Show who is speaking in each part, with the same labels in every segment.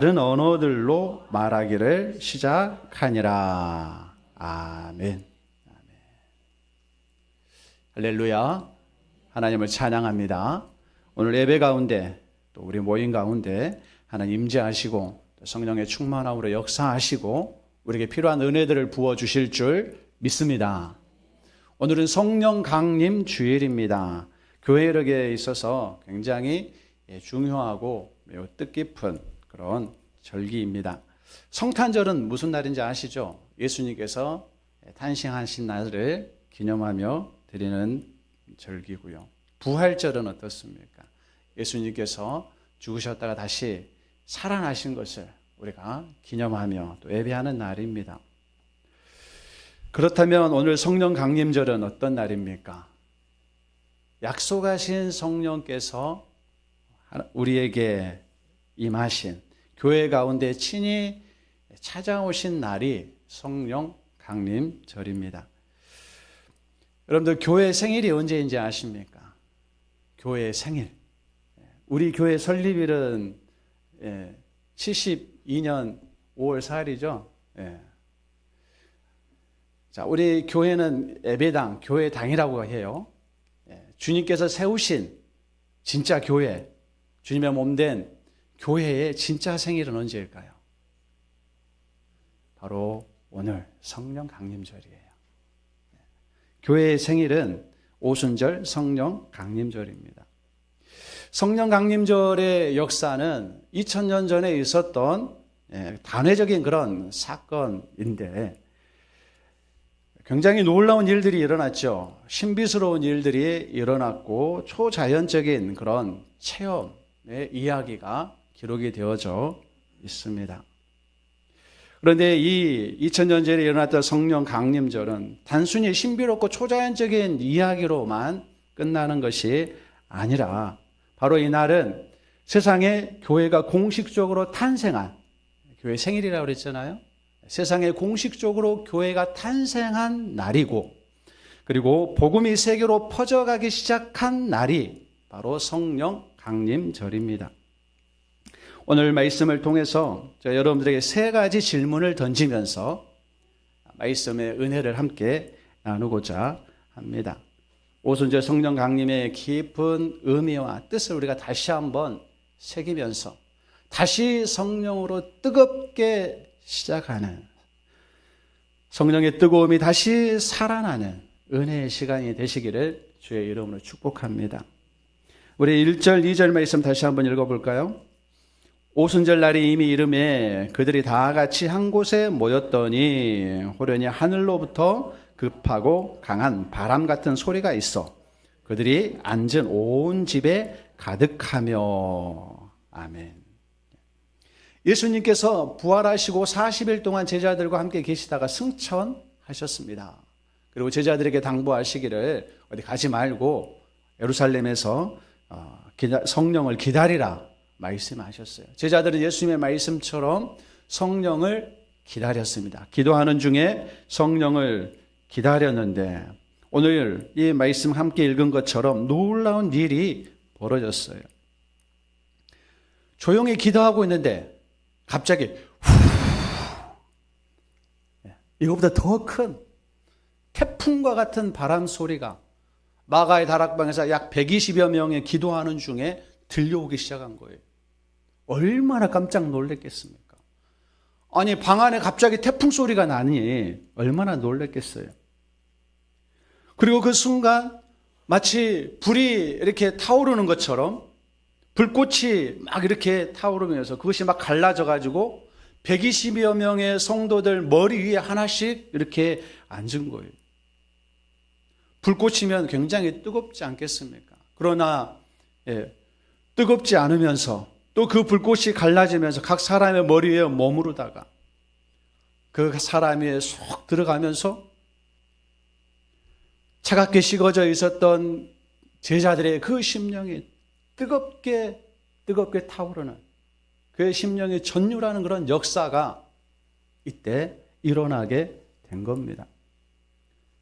Speaker 1: 다른 언어들로 말하기를 시작하니라. 아멘. 할렐루야. 하나님을 찬양합니다. 오늘 예배 가운데 또 우리 모임 가운데 하나님 임재하시고 성령의 충만함으로 역사하시고 우리에게 필요한 은혜들을 부어주실 줄 믿습니다. 오늘은 성령 강림 주일입니다. 교회력에 있어서 굉장히 중요하고 매우 뜻깊은 그런 절기입니다. 성탄절은 무슨 날인지 아시죠? 예수님께서 탄생하신 날을 기념하며 드리는 절기고요. 부활절은 어떻습니까? 예수님께서 죽으셨다가 다시 살아나신 것을 우리가 기념하며 또 예배하는 날입니다. 그렇다면 오늘 성령 강림절은 어떤 날입니까? 약속하신 성령께서 우리에게 임하신 교회 가운데 친히 찾아오신 날이 성령 강림절입니다. 여러분들 교회 생일이 언제인지 아십니까? 교회 생일. 우리 교회 설립일은 72년 5월 4일이죠. 자, 우리 교회는 예배당, 교회당이라고 해요. 주님께서 세우신 진짜 교회, 주님의 몸된 교회의 진짜 생일은 언제일까요? 바로 오늘 성령 강림절이에요. 교회의 생일은 오순절 성령 강림절입니다. 성령 강림절의 역사는 2000년 전에 있었던 단회적인 그런 사건인데 굉장히 놀라운 일들이 일어났죠. 신비스러운 일들이 일어났고 초자연적인 그런 체험의 이야기가 기록이 되어져 있습니다. 그런데 이 2000년 전에 일어났던 성령 강림절은 단순히 신비롭고 초자연적인 이야기로만 끝나는 것이 아니라 바로 이날은 세상에 교회가 공식적으로 탄생한, 교회 생일이라고 그랬잖아요. 세상에 공식적으로 교회가 탄생한 날이고, 그리고 복음이 세계로 퍼져가기 시작한 날이 바로 성령 강림절입니다. 오늘 말씀을 통해서 여러분들에게 세 가지 질문을 던지면서 말씀의 은혜를 함께 나누고자 합니다. 오순절 성령 강림의 깊은 의미와 뜻을 우리가 다시 한번 새기면서 다시 성령으로 뜨겁게 시작하는, 성령의 뜨거움이 다시 살아나는 은혜의 시간이 되시기를 주의 이름으로 축복합니다. 우리 1절, 2절 말씀 다시 한번 읽어볼까요? 오순절 날이 이미 이름에 그들이 다 같이 한 곳에 모였더니 호련히 하늘로부터 급하고 강한 바람 같은 소리가 있어 그들이 앉은 온 집에 가득하며. 아멘. 예수님께서 부활하시고 40일 동안 제자들과 함께 계시다가 승천하셨습니다. 그리고 제자들에게 당부하시기를 어디 가지 말고 예루살렘에서 성령을 기다리라 말씀하셨어요. 제자들은 예수님의 말씀처럼 성령을 기다렸습니다. 기도하는 중에 성령을 기다렸는데 오늘 이 말씀 함께 읽은 것처럼 놀라운 일이 벌어졌어요. 조용히 기도하고 있는데 갑자기 이거보다 더 큰 태풍과 같은 바람 소리가 마가의 다락방에서 약 120여 명의 기도하는 중에 들려오기 시작한 거예요. 얼마나 깜짝 놀랐겠습니까? 아니, 방 안에 갑자기 태풍 소리가 나니 얼마나 놀랐겠어요. 그리고 그 순간 마치 불이 이렇게 타오르는 것처럼 불꽃이 막 이렇게 타오르면서 그것이 막 갈라져 가지고 120여 명의 성도들 머리 위에 하나씩 이렇게 앉은 거예요. 불꽃이면 굉장히 뜨겁지 않겠습니까? 그러나 뜨겁지 않으면서 또 그 불꽃이 갈라지면서 각 사람의 머리 위에 머무르다가 그 사람 위에 쏙 들어가면서 차갑게 식어져 있었던 제자들의 그 심령이 뜨겁게 타오르는 그 심령이 전율하는 그런 역사가 이때 일어나게 된 겁니다.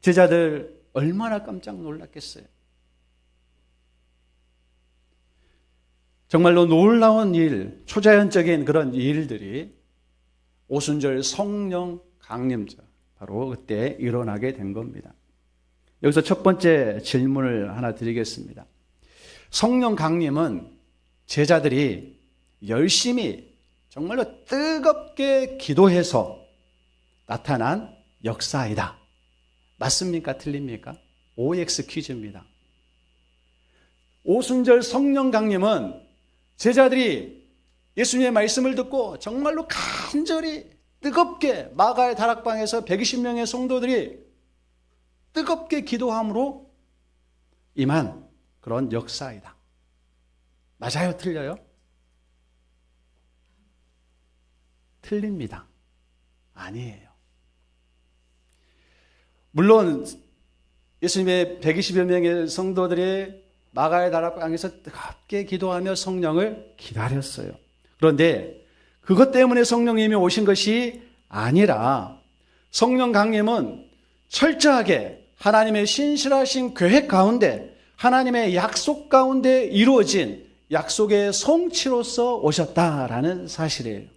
Speaker 1: 제자들 얼마나 깜짝 놀랐겠어요. 정말로 놀라운 일, 초자연적인 그런 일들이 오순절 성령 강림절, 바로 그때 일어나게 된 겁니다. 여기서 첫 번째 질문을 하나 드리겠습니다. 성령 강림은 제자들이 열심히 정말로 뜨겁게 기도해서 나타난 역사이다. 맞습니까? 틀립니까? OX 퀴즈입니다. 오순절 성령 강림은 제자들이 예수님의 말씀을 듣고 정말로 간절히 뜨겁게 마가의 다락방에서 120명의 성도들이 뜨겁게 기도함으로 임한 그런 역사이다. 맞아요? 틀려요? 틀립니다. 아니에요. 물론 예수님의 120여 명의 성도들이 마가의 다락방에서 뜨겁게 기도하며 성령을 기다렸어요. 그런데 그것 때문에 성령님이 오신 것이 아니라 성령 강림은 철저하게 하나님의 신실하신 계획 가운데, 하나님의 약속 가운데 이루어진 약속의 성취로서 오셨다라는 사실이에요.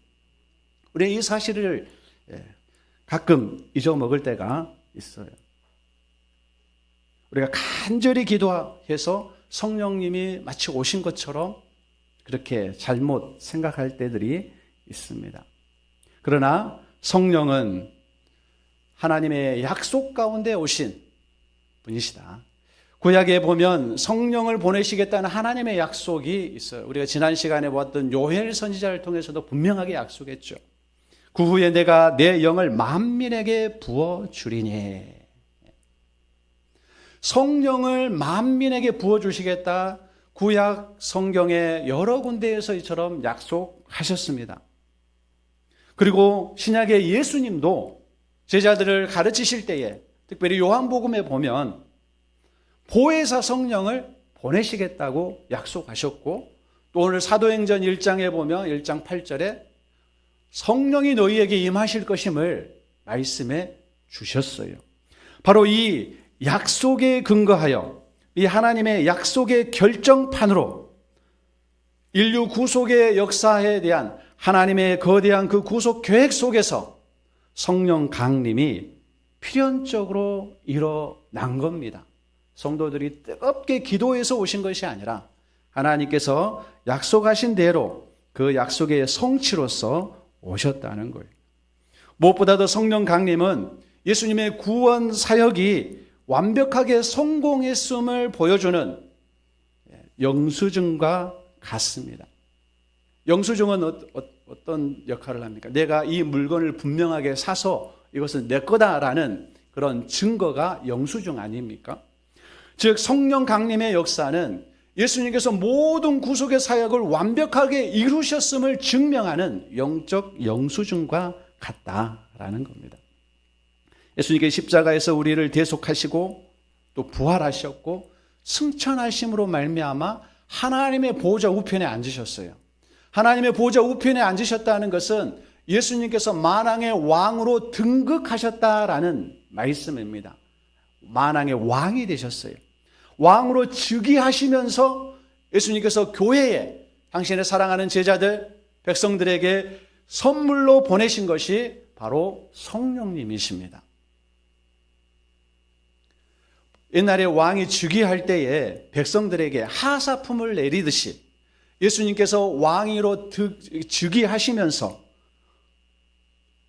Speaker 1: 우리 이 사실을 가끔 잊어먹을 때가 있어요. 우리가 간절히 기도해서 성령님이 마치 오신 것처럼 그렇게 잘못 생각할 때들이 있습니다. 그러나 성령은 하나님의 약속 가운데 오신 분이시다. 구약에 보면 성령을 보내시겠다는 하나님의 약속이 있어요. 우리가 지난 시간에 보았던 요엘 선지자를 통해서도 분명하게 약속했죠. 그 후에 내가 내 영을 만민에게 부어주리니. 성령을 만민에게 부어주시겠다. 구약 성경의 여러 군데에서 이처럼 약속하셨습니다. 그리고 신약의 예수님도 제자들을 가르치실 때에, 특별히 요한복음에 보면 보혜사 성령을 보내시겠다고 약속하셨고, 또 오늘 사도행전 1장에 보면 1장 8절에 성령이 너희에게 임하실 것임을 말씀해 주셨어요. 바로 이 약속에 근거하여, 이 하나님의 약속의 결정판으로 인류 구속의 역사에 대한 하나님의 거대한 그 구속 계획 속에서 성령 강림이 필연적으로 일어난 겁니다. 성도들이 뜨겁게 기도해서 오신 것이 아니라 하나님께서 약속하신 대로 그 약속의 성취로서 오셨다는 거예요. 무엇보다도 성령 강림은 예수님의 구원 사역이 완벽하게 성공했음을 보여주는 영수증과 같습니다. 영수증은 어떤 역할을 합니까? 내가 이 물건을 분명하게 사서 이것은 내 거다라는 그런 증거가 영수증 아닙니까? 즉 성령 강림의 역사는 예수님께서 모든 구속의 사역을 완벽하게 이루셨음을 증명하는 영적 영수증과 같다라는 겁니다. 예수님께서 십자가에서 우리를 대속하시고 또 부활하셨고 승천하심으로 말미암아 하나님의 보좌 우편에 앉으셨어요. 하나님의 보좌 우편에 앉으셨다는 것은 예수님께서 만왕의 왕으로 등극하셨다라는 말씀입니다. 만왕의 왕이 되셨어요. 왕으로 즉위하시면서 예수님께서 교회에 당신의 사랑하는 제자들, 백성들에게 선물로 보내신 것이 바로 성령님이십니다. 옛날에 왕이 즉위할 때에 백성들에게 하사품을 내리듯이 예수님께서 왕위로 즉위하시면서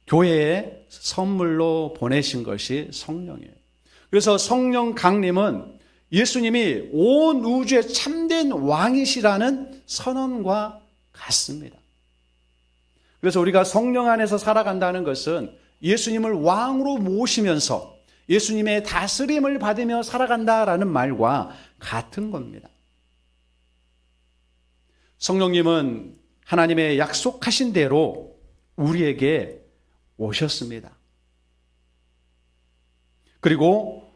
Speaker 1: 교회에 선물로 보내신 것이 성령이에요. 그래서 성령 강림은 예수님이 온 우주의 참된 왕이시라는 선언과 같습니다. 그래서 우리가 성령 안에서 살아간다는 것은 예수님을 왕으로 모시면서 예수님의 다스림을 받으며 살아간다라는 말과 같은 겁니다. 성령님은 하나님의 약속하신 대로 우리에게 오셨습니다. 그리고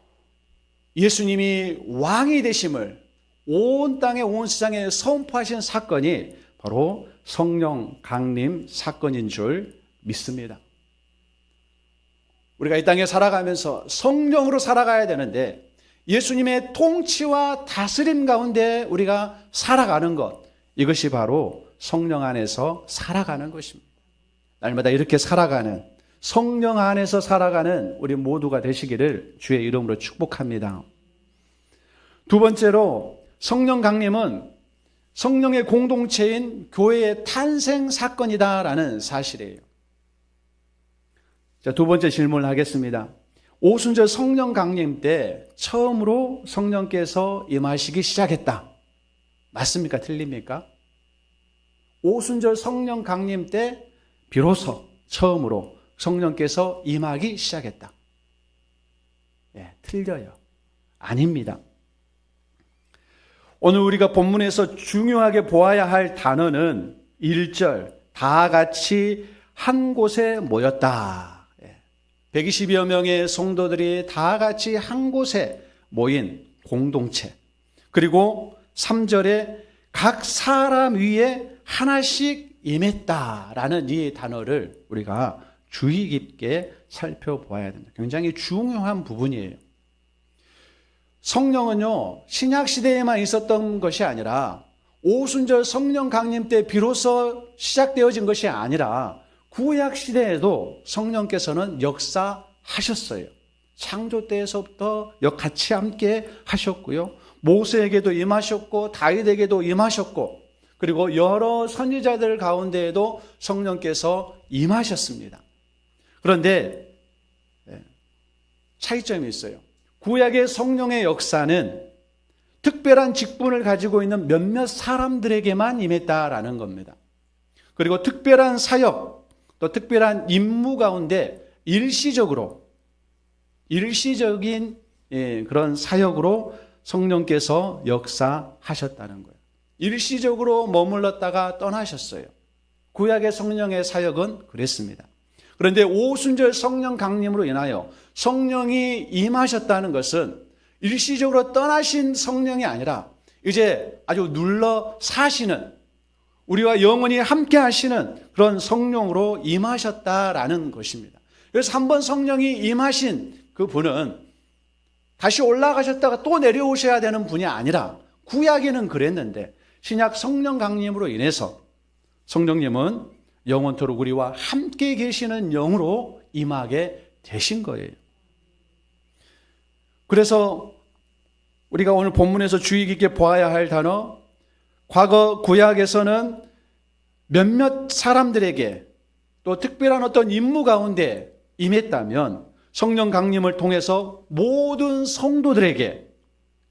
Speaker 1: 예수님이 왕이 되심을 온 땅에 온 세상에 선포하신 사건이 바로 성령 강림 사건인 줄 믿습니다. 우리가 이 땅에 살아가면서 성령으로 살아가야 되는데 예수님의 통치와 다스림 가운데 우리가 살아가는 것, 이것이 바로 성령 안에서 살아가는 것입니다. 날마다 이렇게 살아가는, 성령 안에서 살아가는 우리 모두가 되시기를 주의 이름으로 축복합니다. 두 번째로 성령 강림은 성령의 공동체인 교회의 탄생 사건이다라는 사실이에요. 자, 두 번째 질문을 하겠습니다. 오순절 성령 강림 때 처음으로 성령께서 임하시기 시작했다. 맞습니까? 틀립니까? 오순절 성령 강림 때 비로소 처음으로 성령께서 임하기 시작했다. 예, 틀려요. 아닙니다. 오늘 우리가 본문에서 중요하게 보아야 할 단어는 1절, 다 같이 한 곳에 모였다. 120여 명의 성도들이 다 같이 한 곳에 모인 공동체. 그리고 3절에 각 사람 위에 하나씩 임했다라는 이 단어를 우리가 주의 깊게 살펴보아야 됩니다. 굉장히 중요한 부분이에요. 성령은요, 신약시대에만 있었던 것이 아니라 오순절 성령 강림 때 비로소 시작되어진 것이 아니라 구약시대에도 성령께서는 역사하셨어요. 창조 때에서부터 같이 함께 하셨고요. 모세에게도 임하셨고 다윗에게도 임하셨고 그리고 여러 선지자들 가운데에도 성령께서 임하셨습니다. 그런데 차이점이 있어요. 구약의 성령의 역사는 특별한 직분을 가지고 있는 몇몇 사람들에게만 임했다라는 겁니다. 그리고 특별한 사역, 또 특별한 임무 가운데 일시적인 그런 사역으로 성령께서 역사하셨다는 거예요. 일시적으로 머물렀다가 떠나셨어요. 구약의 성령의 사역은 그랬습니다. 그런데 오순절 성령 강림으로 인하여 성령이 임하셨다는 것은 일시적으로 떠나신 성령이 아니라 이제 아주 눌러 사시는, 우리와 영원히 함께 하시는 그런 성령으로 임하셨다라는 것입니다. 그래서 한번 성령이 임하신 그 분은 다시 올라가셨다가 또 내려오셔야 되는 분이 아니라 구약에는 그랬는데 신약 성령 강림으로 인해서 성령님은 영원토록 우리와 함께 계시는 영으로 임하게 되신 거예요. 그래서 우리가 오늘 본문에서 주의 깊게 보아야 할 단어, 과거 구약에서는 몇몇 사람들에게 또 특별한 어떤 임무 가운데 임했다면 성령 강림을 통해서 모든 성도들에게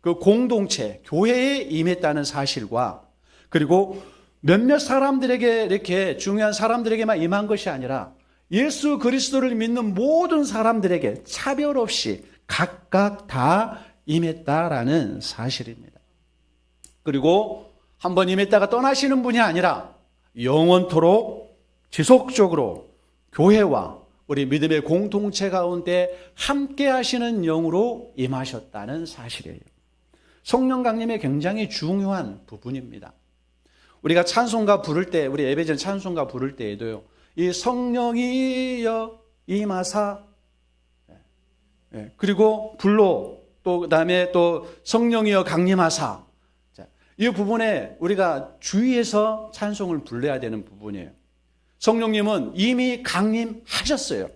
Speaker 1: 그 공동체, 교회에 임했다는 사실과 그리고 몇몇 사람들에게 이렇게 중요한 사람들에게만 임한 것이 아니라 예수 그리스도를 믿는 모든 사람들에게 차별 없이 각각 다 임했다라는 사실입니다. 그리고 한번 임했다가 떠나시는 분이 아니라 영원토록 지속적으로 교회와 우리 믿음의 공동체 가운데 함께 하시는 영으로 임하셨다는 사실이에요. 성령 강림의 굉장히 중요한 부분입니다. 우리가 찬송가 부를 때, 우리 예배전 찬송가 부를 때에도요, 이 성령이여 임하사, 그리고 불로 또 그다음에 또 성령이여 강림하사, 이 부분에 우리가 주의해서 찬송을 불러야 되는 부분이에요. 성령님은 이미 강림하셨어요.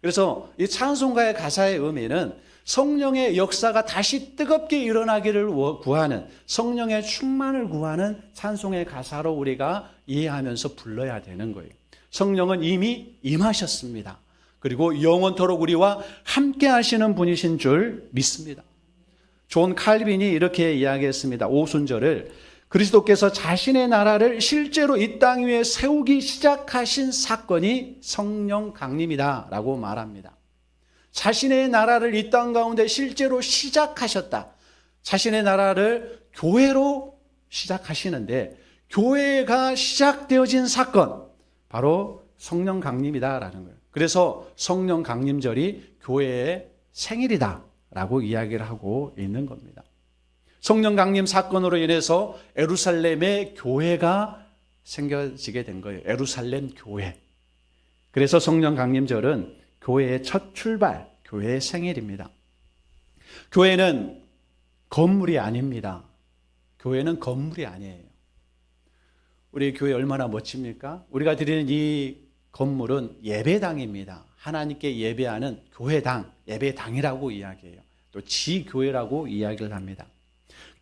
Speaker 1: 그래서 이 찬송가의 가사의 의미는 성령의 역사가 다시 뜨겁게 일어나기를 구하는, 성령의 충만을 구하는 찬송의 가사로 우리가 이해하면서 불러야 되는 거예요. 성령은 이미 임하셨습니다. 그리고 영원토록 우리와 함께 하시는 분이신 줄 믿습니다. 존 칼빈이 이렇게 이야기했습니다. 오순절을 그리스도께서 자신의 나라를 실제로 이 땅 위에 세우기 시작하신 사건이 성령 강림이다 라고 말합니다. 자신의 나라를 이 땅 가운데 실제로 시작하셨다. 자신의 나라를 교회로 시작하시는데 교회가 시작되어진 사건, 바로 성령 강림이다라는 거예요. 그래서 성령 강림절이 교회의 생일이다 라고 이야기를 하고 있는 겁니다. 성령 강림 사건으로 인해서 예루살렘의 교회가 생겨지게 된 거예요. 예루살렘 교회. 그래서 성령 강림절은 교회의 첫 출발, 교회의 생일입니다. 교회는 건물이 아닙니다. 교회는 건물이 아니에요. 우리 교회 얼마나 멋집니까? 우리가 드리는 이 건물은 예배당입니다. 하나님께 예배하는 교회당, 예배당이라고 이야기해요. 또 지교회라고 이야기를 합니다.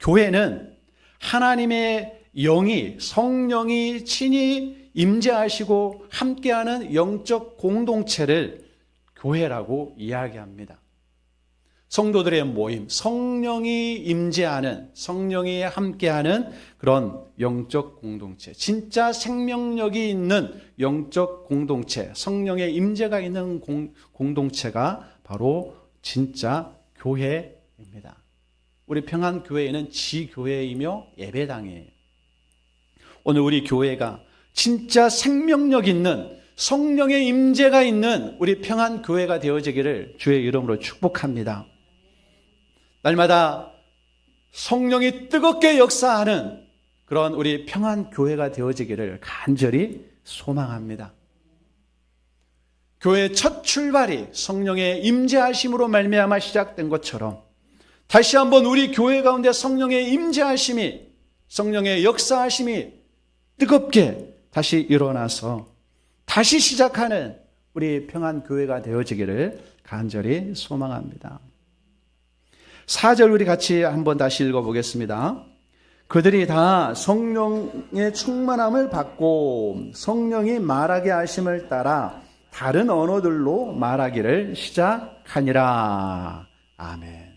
Speaker 1: 교회는 하나님의 영이, 성령이 친히 임재하시고 함께하는 영적 공동체를 교회라고 이야기합니다. 성도들의 모임, 성령이 임재하는, 성령이 함께하는 그런 영적 공동체, 진짜 생명력이 있는 영적 공동체, 성령의 임재가 있는 공동체가 바로 진짜 교회입니다. 우리 평안교회에는 지교회이며 예배당이에요. 오늘 우리 교회가 진짜 생명력 있는 성령의 임재가 있는 우리 평안교회가 되어지기를 주의 이름으로 축복합니다. 날마다 성령이 뜨겁게 역사하는 그런 우리 평안교회가 되어지기를 간절히 소망합니다. 교회의 첫 출발이 성령의 임재하심으로 말미암아 시작된 것처럼 다시 한번 우리 교회 가운데 성령의 임재하심이, 성령의 역사하심이 뜨겁게 다시 일어나서 다시 시작하는 우리 평안교회가 되어지기를 간절히 소망합니다. 4절 우리 같이 한번 다시 읽어보겠습니다. 그들이 다 성령의 충만함을 받고 성령이 말하게 하심을 따라 다른 언어들로 말하기를 시작하니라. 아멘.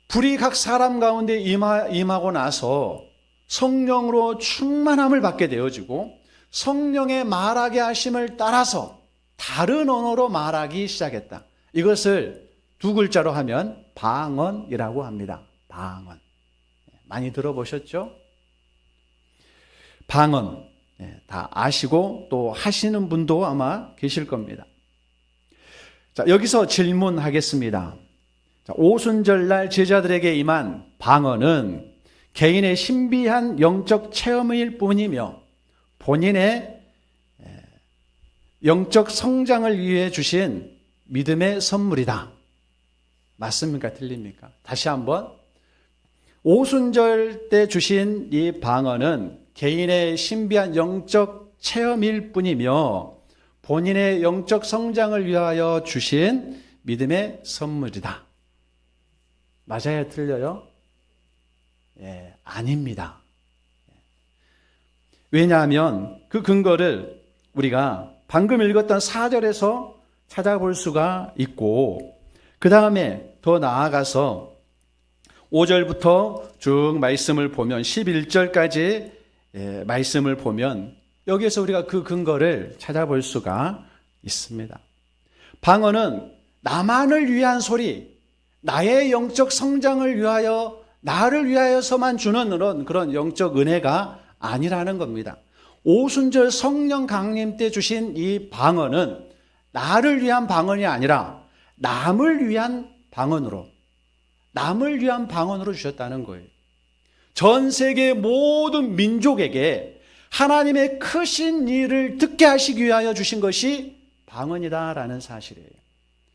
Speaker 1: 불이 각 사람 가운데 임하고 나서 성령으로 충만함을 받게 되어지고 성령의 말하게 하심을 따라서 다른 언어로 말하기 시작했다. 이것을 두 글자로 하면 방언이라고 합니다. 방언. 많이 들어보셨죠? 방언. 다 아시고 또 하시는 분도 아마 계실 겁니다. 자, 여기서 질문하겠습니다. 자, 오순절날 제자들에게 임한 방언은 개인의 신비한 영적 체험일 뿐이며 본인의 영적 성장을 위해 주신 믿음의 선물이다. 맞습니까? 틀립니까? 다시 한번. 오순절 때 주신 이 방언은 개인의 신비한 영적 체험일 뿐이며 본인의 영적 성장을 위하여 주신 믿음의 선물이다. 맞아요? 틀려요? 예, 아닙니다. 왜냐하면 그 근거를 우리가 방금 읽었던 4절에서 찾아볼 수가 있고 그 다음에 더 나아가서 5절부터 쭉 말씀을 보면 11절까지 말씀을 보면 여기에서 우리가 그 근거를 찾아볼 수가 있습니다. 방언은 나만을 위한 소리, 나의 영적 성장을 위하여, 나를 위하여서만 주는 그런 영적 은혜가 아니라는 겁니다. 오순절 성령 강림 때 주신 이 방언은 나를 위한 방언이 아니라 남을 위한 방언으로, 남을 위한 방언으로 주셨다는 거예요. 전 세계 모든 민족에게 하나님의 크신 일을 듣게 하시기 위하여 주신 것이 방언이다라는 사실이에요.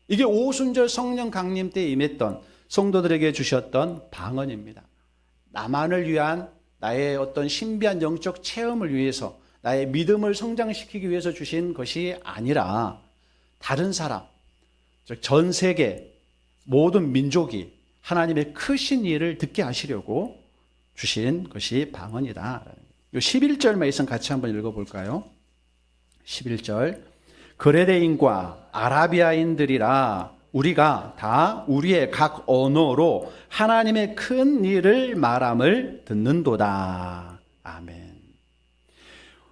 Speaker 1: 이게 오순절 성령 강림 때 임했던 성도들에게 주셨던 방언입니다. 나만을 위한 나의 어떤 신비한 영적 체험을 위해서, 나의 믿음을 성장시키기 위해서 주신 것이 아니라 다른 사람, 즉 전 세계 모든 민족이 하나님의 크신 일을 듣게 하시려고 주신 것이 방언이다. 11절 말씀 같이 한번 읽어볼까요? 11절. 그레데인과 아라비아인들이라 우리가 다 우리의 각 언어로 하나님의 큰 일을 말함을 듣는도다. 아멘.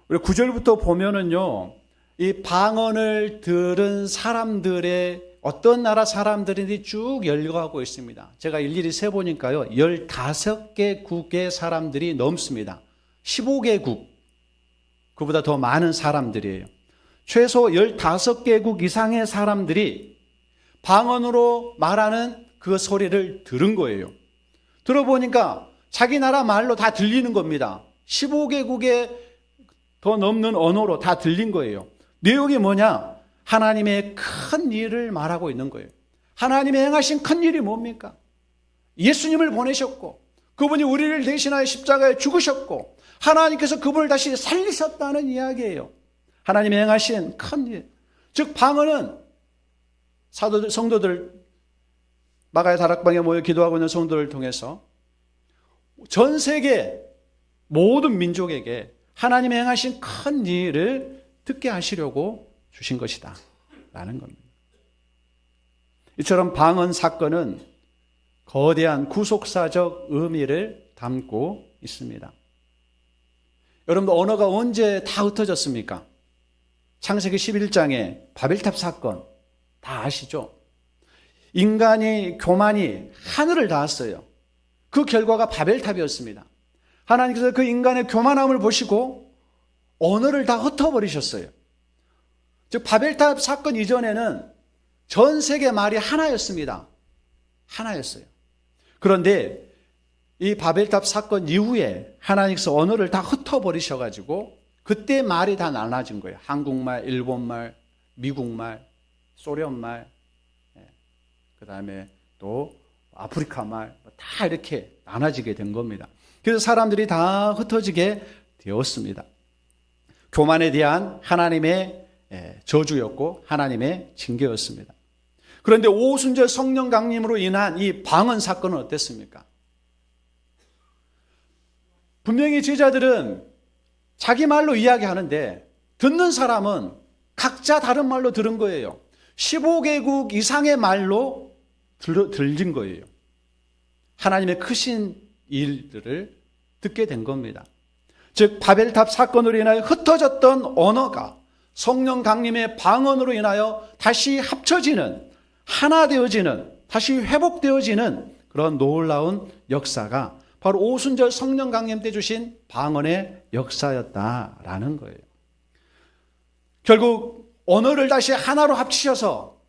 Speaker 1: 우리 9절부터 보면은요, 이 방언을 들은 사람들의 어떤 나라 사람들인지 쭉 열거하고 있습니다. 제가 일일이 세보니까요, 15개국의 사람들이 넘습니다. 15개국, 그보다 더 많은 사람들이에요. 최소 15개국 이상의 사람들이 방언으로 말하는 그 소리를 들은 거예요. 들어보니까 자기 나라 말로 다 들리는 겁니다. 15개국에 더 넘는 언어로 다 들린 거예요. 내용이 뭐냐? 하나님의 큰 일을 말하고 있는 거예요. 하나님의 행하신 큰 일이 뭡니까? 예수님을 보내셨고 그분이 우리를 대신하여 십자가에 죽으셨고 하나님께서 그분을 다시 살리셨다는 이야기예요. 하나님이 행하신 큰 일. 즉 방언은 사도들, 성도들, 마가의 다락방에 모여 기도하고 있는 성도들을 통해서 전 세계 모든 민족에게 하나님이 행하신 큰 일을 듣게 하시려고 주신 것이다 라는 겁니다. 이처럼 방언 사건은 거대한 구속사적 의미를 담고 있습니다. 여러분들 언어가 언제 다 흩어졌습니까? 창세기 11장에 바벨탑 사건 다 아시죠? 인간이 교만이 하늘을 닿았어요. 그 결과가 바벨탑이었습니다. 하나님께서 그 인간의 교만함을 보시고 언어를 다 흩어버리셨어요. 즉 바벨탑 사건 이전에는 전 세계 말이 하나였습니다. 하나였어요. 그런데 이 바벨탑 사건 이후에 하나님께서 언어를 다 흩어버리셔가지고 그때 말이 다 나눠진 거예요. 한국말, 일본말, 미국말, 소련말, 그 다음에 또 아프리카 말 다 이렇게 나눠지게 된 겁니다. 그래서 사람들이 다 흩어지게 되었습니다. 교만에 대한 하나님의 저주였고 하나님의 징계였습니다. 그런데 오순절 성령 강림으로 인한 이 방언 사건은 어땠습니까? 분명히 제자들은 자기 말로 이야기하는데 듣는 사람은 각자 다른 말로 들은 거예요. 15개국 이상의 말로 들린 거예요. 하나님의 크신 일들을 듣게 된 겁니다. 즉 바벨탑 사건으로 인하여 흩어졌던 언어가 성령 강림의 방언으로 인하여 다시 합쳐지는, 하나 되어지는, 다시 회복되어지는 그런 놀라운 역사가 바로 오순절 성령 강림 때 주신 방언의 역사였다라는 거예요. 결국 언어를 다시 하나로 합치셔서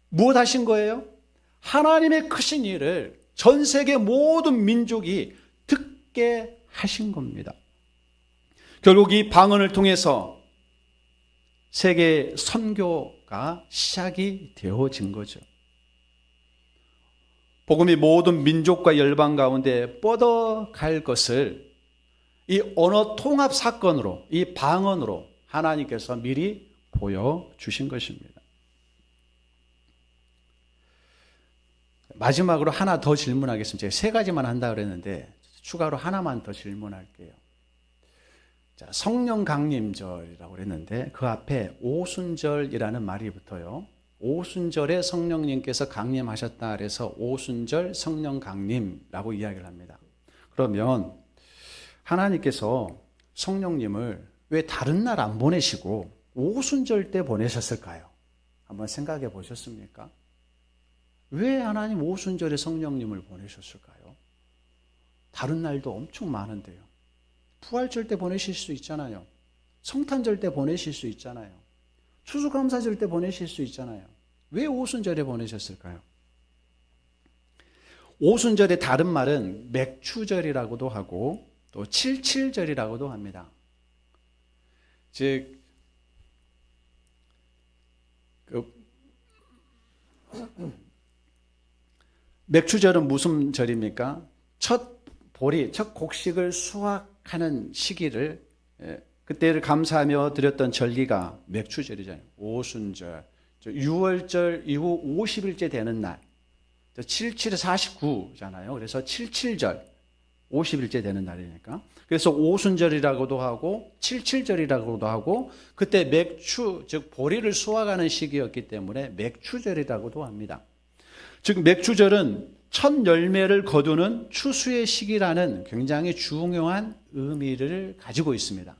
Speaker 1: 무엇 하신 거예요? 하나님의 크신 일을 전 세계 모든 민족이 듣게 하신 겁니다. 결국 이 방언을 통해서 세계 선교가 시작이 되어진 거죠. 복음이 모든 민족과 열방 가운데 뻗어갈 것을 이 언어 통합 사건으로, 이 방언으로 하나님께서 미리 보여주신 것입니다. 마지막으로 하나 더 질문하겠습니다. 제가 세 가지만 한다 그랬는데 추가로 하나만 더 질문할게요. 자, 성령 강림절이라고 그랬는데 그 앞에 오순절이라는 말이 붙어요. 오순절에 성령님께서 강림하셨다 그래서 오순절 성령 강림이라고 이야기를 합니다. 그러면 하나님께서 성령님을 왜 다른 날 안 보내시고 오순절 때 보내셨을까요? 한번 생각해 보셨습니까? 왜 하나님 오순절에 성령님을 보내셨을까요? 다른 날도 엄청 많은데요. 부활절 때 보내실 수 있잖아요. 성탄절 때 보내실 수 있잖아요. 추수감사절 때 보내실 수 있잖아요. 왜 오순절에 보내셨을까요? 오순절의 다른 말은 맥추절이라고도 하고 또 칠칠절이라고도 합니다. 즉 맥추절은 무슨 절입니까? 첫 보리, 첫 곡식을 수확하는 시기를 그때를 감사하며 드렸던 절기가 맥추절이잖아요. 오순절, 6월절 이후 50일째 되는 날, 77에 49잖아요. 그래서 77절, 50일째 되는 날이니까. 그래서 오순절이라고도 하고 77절이라고도 하고 그때 맥추, 즉 보리를 수확하는 시기였기 때문에 맥추절이라고도 합니다. 즉 맥추절은 첫 열매를 거두는 추수의 시기라는 굉장히 중요한 의미를 가지고 있습니다.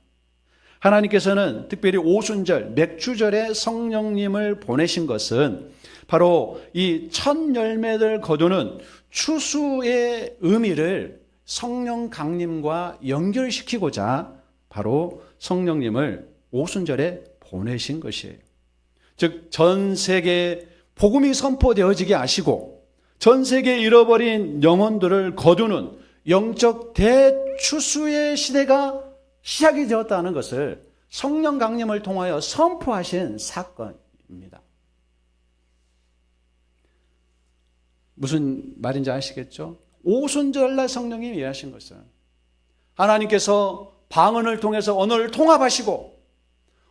Speaker 1: 하나님께서는 특별히 오순절, 맥추절에 성령님을 보내신 것은 바로 이 첫 열매를 거두는 추수의 의미를 성령 강림과 연결시키고자 바로 성령님을 오순절에 보내신 것이에요. 즉 전 세계 복음이 선포되어지게 하시고 전 세계에 잃어버린 영혼들을 거두는 영적 대추수의 시대가 시작이 되었다는 것을 성령 강림을 통하여 선포하신 사건입니다. 무슨 말인지 아시겠죠? 오순절날 성령님이 일하신 것은 하나님께서 방언을 통해서 언어를 통합하시고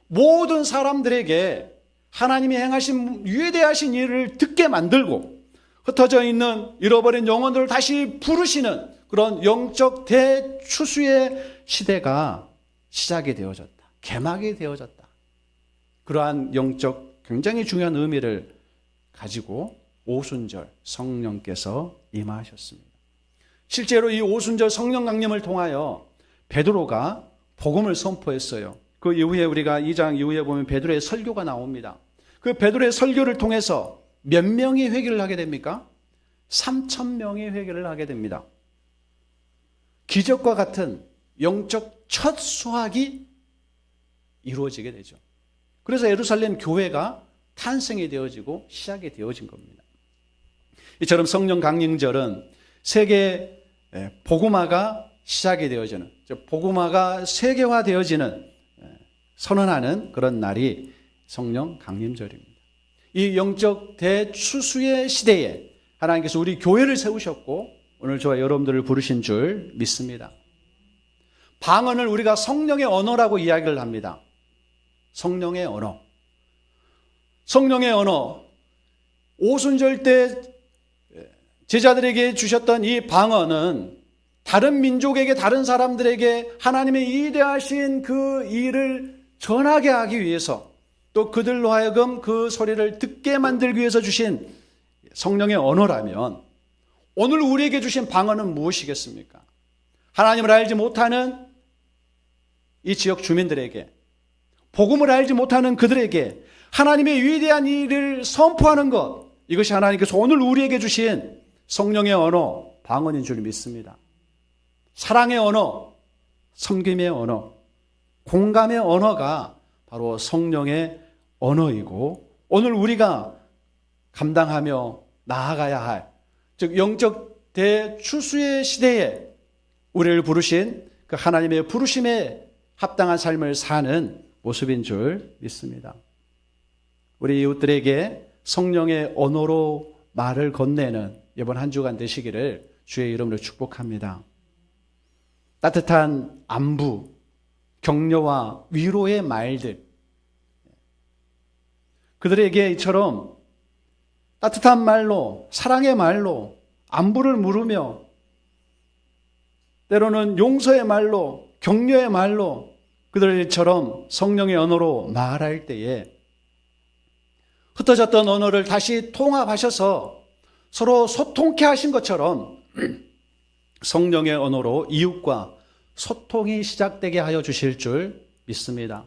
Speaker 1: 모든 사람들에게 하나님이 행하신 위대하신 일을 듣게 만들고 흩어져 있는 잃어버린 영혼들을 다시 부르시는 그런 영적 대추수의 시대가 시작이 되어졌다. 개막이 되어졌다. 그러한 영적 굉장히 중요한 의미를 가지고 오순절 성령께서 임하셨습니다. 실제로 이 오순절 성령 강림을 통하여 베드로가 복음을 선포했어요. 그 이후에 우리가 2장 이후에 보면 베드로의 설교가 나옵니다. 그 베드로의 설교를 통해서 몇 명이 회개를 하게 됩니까? 3,000명이 회개를 하게 됩니다. 기적과 같은 영적 첫 수학이 이루어지게 되죠. 그래서 예루살렘 교회가 탄생이 되어지고 시작이 되어진 겁니다. 이처럼 성령 강림절은 세계 복음화가 시작이 되어지는, 복음화가 세계화되어지는 선언하는 그런 날이 성령 강림절입니다. 이 영적 대추수의 시대에 하나님께서 우리 교회를 세우셨고 오늘 저와 여러분들을 부르신 줄 믿습니다. 방언을 우리가 성령의 언어라고 이야기를 합니다. 성령의 언어. 성령의 언어. 오순절 때 제자들에게 주셨던 이 방언은 다른 민족에게, 다른 사람들에게 하나님의 위대하신 그 일을 전하게 하기 위해서, 또 그들로 하여금 그 소리를 듣게 만들기 위해서 주신 성령의 언어라면 오늘 우리에게 주신 방언은 무엇이겠습니까? 하나님을 알지 못하는 이 지역 주민들에게, 복음을 알지 못하는 그들에게 하나님의 위대한 일을 선포하는 것, 이것이 하나님께서 오늘 우리에게 주신 성령의 언어, 방언인 줄 믿습니다. 사랑의 언어, 섬김의 언어, 공감의 언어가 바로 성령의 언어이고 오늘 우리가 감당하며 나아가야 할, 즉 영적 대추수의 시대에 우리를 부르신 그 하나님의 부르심에 합당한 삶을 사는 모습인 줄 믿습니다. 우리 이웃들에게 성령의 언어로 말을 건네는 이번 한 주간 되시기를 주의 이름으로 축복합니다. 따뜻한 안부, 격려와 위로의 말들, 그들에게 이처럼 따뜻한 말로, 사랑의 말로 안부를 물으며 때로는 용서의 말로, 격려의 말로 그들처럼 성령의 언어로 말할 때에 흩어졌던 언어를 다시 통합하셔서 서로 소통케 하신 것처럼 성령의 언어로 이웃과 소통이 시작되게 하여 주실 줄 믿습니다.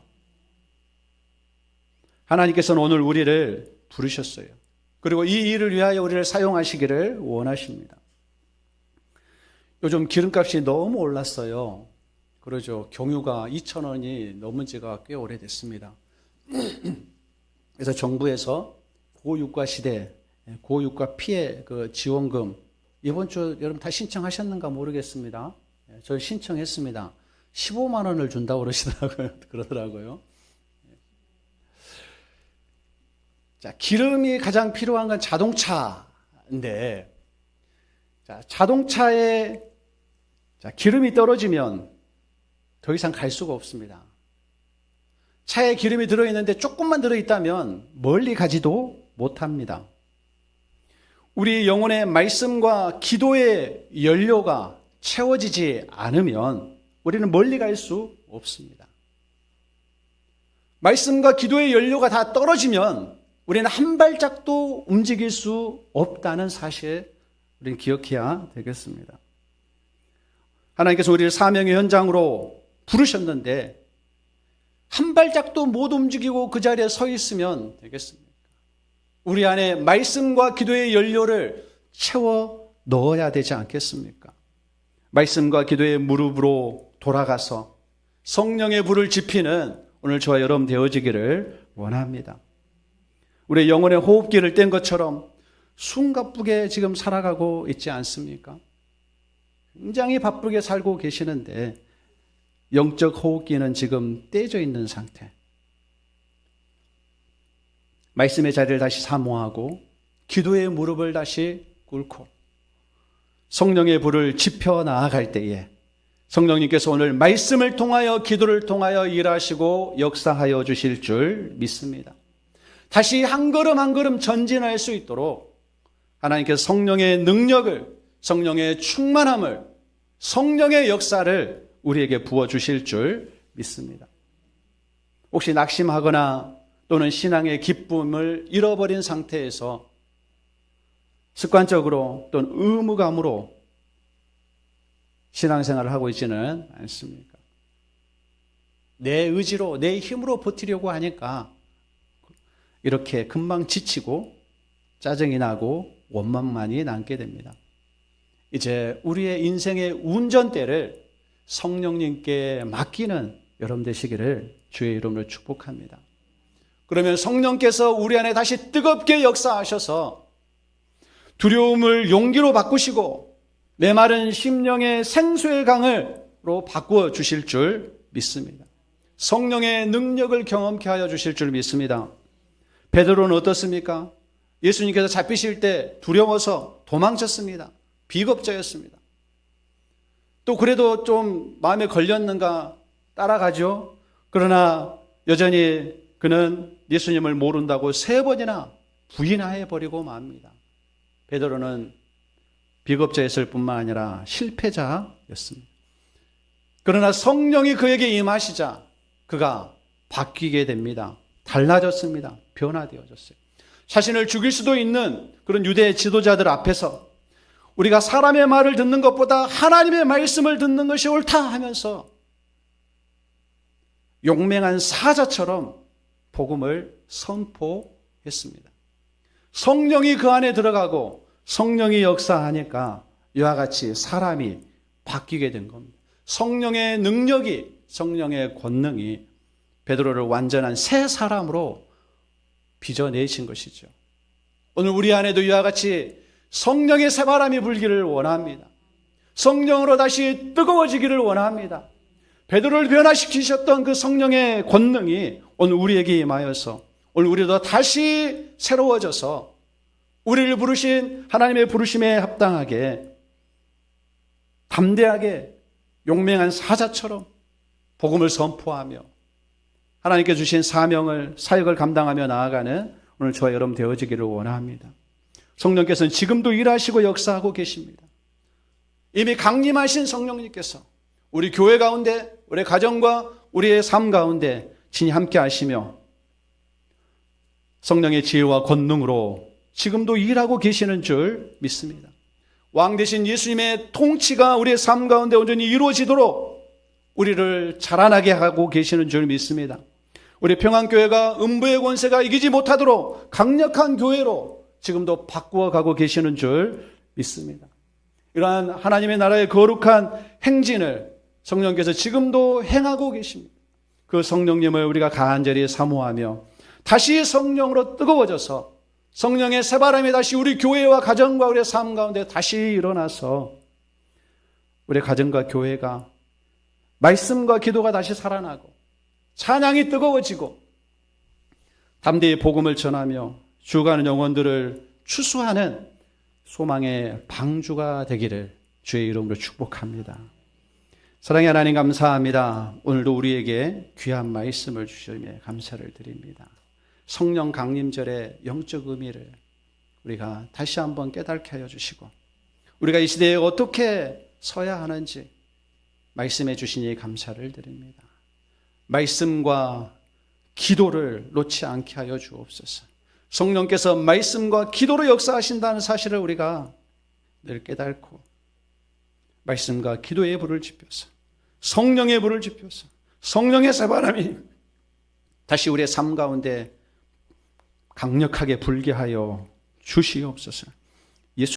Speaker 1: 하나님께서는 오늘 우리를 부르셨어요. 그리고 이 일을 위하여 우리를 사용하시기를 원하십니다. 요즘 기름값이 너무 올랐어요. 그러죠. 경유가 2,000원이 넘은 지가 꽤 오래됐습니다. 그래서 정부에서 고유가 시대, 고유가 피해 그 지원금, 이번 주 여러분 다 신청하셨는가 모르겠습니다. 저 신청했습니다. 15만 원을 준다고 그러더라고요. 자, 기름이 가장 필요한 건 자동차인데, 자, 자동차에 기름이 떨어지면 더 이상 갈 수가 없습니다. 차에 기름이 들어있는데 조금만 들어있다면 멀리 가지도 못합니다. 우리 영혼의 말씀과 기도의 연료가 채워지지 않으면 우리는 멀리 갈 수 없습니다. 말씀과 기도의 연료가 다 떨어지면 우리는 한 발짝도 움직일 수 없다는 사실 우리는 기억해야 되겠습니다. 하나님께서 우리를 사명의 현장으로 부르셨는데 한 발짝도 못 움직이고 그 자리에 서 있으면 되겠습니까? 우리 안에 말씀과 기도의 연료를 채워 넣어야 되지 않겠습니까? 말씀과 기도의 무릎으로 돌아가서 성령의 불을 지피는 오늘 저와 여러분 되어지기를 원합니다. 우리 영혼의 호흡기를 뗀 것처럼 숨가쁘게 지금 살아가고 있지 않습니까? 굉장히 바쁘게 살고 계시는데 영적 호흡기는 지금 떼져 있는 상태. 말씀의 자리를 다시 사모하고 기도의 무릎을 다시 꿇고 성령의 불을 지펴 나아갈 때에 성령님께서 오늘 말씀을 통하여 기도를 통하여 일하시고 역사하여 주실 줄 믿습니다. 다시 한 걸음 한 걸음 전진할 수 있도록 하나님께서 성령의 능력을, 성령의 충만함을, 성령의 역사를 우리에게 부어주실 줄 믿습니다. 혹시 낙심하거나 또는 신앙의 기쁨을 잃어버린 상태에서 습관적으로 또는 의무감으로 신앙생활을 하고 있지는 않습니까? 내 의지로, 내 힘으로 버티려고 하니까 이렇게 금방 지치고 짜증이 나고 원망만이 남게 됩니다. 이제 우리의 인생의 운전대를 성령님께 맡기는 여러분 되시기를 주의 이름으로 축복합니다. 그러면 성령께서 우리 안에 다시 뜨겁게 역사하셔서 두려움을 용기로 바꾸시고 메마른 심령의 생수의 강으로 바꾸어 주실 줄 믿습니다. 성령의 능력을 경험케 하여 주실 줄 믿습니다. 베드로는 어떻습니까? 예수님께서 잡히실 때 두려워서 도망쳤습니다. 비겁자였습니다. 또 그래도 좀 마음에 걸렸는가 따라가죠. 그러나 여전히 그는 예수님을 모른다고 3번이나 부인해버리고 맙니다. 베드로는 비겁자였을 뿐만 아니라 실패자였습니다. 그러나 성령이 그에게 임하시자 그가 바뀌게 됩니다. 달라졌습니다. 변화되어졌어요. 자신을 죽일 수도 있는 그런 유대 지도자들 앞에서 우리가 사람의 말을 듣는 것보다 하나님의 말씀을 듣는 것이 옳다 하면서 용맹한 사자처럼 복음을 선포했습니다. 성령이 그 안에 들어가고 성령이 역사하니까 이와 같이 사람이 바뀌게 된 겁니다. 성령의 능력이, 성령의 권능이 베드로를 완전한 새 사람으로 빚어내신 것이죠. 오늘 우리 안에도 이와 같이 성령의 새바람이 불기를 원합니다. 성령으로 다시 뜨거워지기를 원합니다. 베드로를 변화시키셨던 그 성령의 권능이 오늘 우리에게 임하여서 오늘 우리도 다시 새로워져서 우리를 부르신 하나님의 부르심에 합당하게 담대하게 용맹한 사자처럼 복음을 선포하며 하나님께 주신 사역을 감당하며 나아가는 오늘 저와 여러분 되어지기를 원합니다. 성령께서는 지금도 일하시고 역사하고 계십니다. 이미 강림하신 성령님께서 우리 교회 가운데, 우리 가정과 우리의 삶 가운데 친히 함께 하시며 성령의 지혜와 권능으로 지금도 일하고 계시는 줄 믿습니다. 왕 되신 예수님의 통치가 우리의 삶 가운데 온전히 이루어지도록 우리를 자라나게 하고 계시는 줄 믿습니다. 우리 평안교회가 음부의 권세가 이기지 못하도록 강력한 교회로 지금도 바꾸어 가고 계시는 줄 믿습니다. 이러한 하나님의 나라의 거룩한 행진을 성령께서 지금도 행하고 계십니다. 그 성령님을 우리가 간절히 사모하며 다시 성령으로 뜨거워져서 성령의 새바람이 다시 우리 교회와 가정과 우리의 삶 가운데 다시 일어나서 우리 가정과 교회가 말씀과 기도가 다시 살아나고 찬양이 뜨거워지고 담대히 복음을 전하며 죽어가는 영혼들을 추수하는 소망의 방주가 되기를 주의 이름으로 축복합니다. 사랑의 하나님 감사합니다. 오늘도 우리에게 귀한 말씀을 주시며 감사를 드립니다. 성령 강림절의 영적 의미를 우리가 다시 한번 깨닫게 하여 주시고 우리가 이 시대에 어떻게 서야 하는지 말씀해 주시니 감사를 드립니다. 말씀과 기도를 놓지 않게 하여 주옵소서. 성령께서 말씀과 기도로 역사하신다는 사실을 우리가 늘 깨닫고 말씀과 기도의 불을 지펴서 성령의 불을 지펴서 성령의 새바람이 다시 우리의 삶 가운데 강력하게 불게 하여 주시옵소서.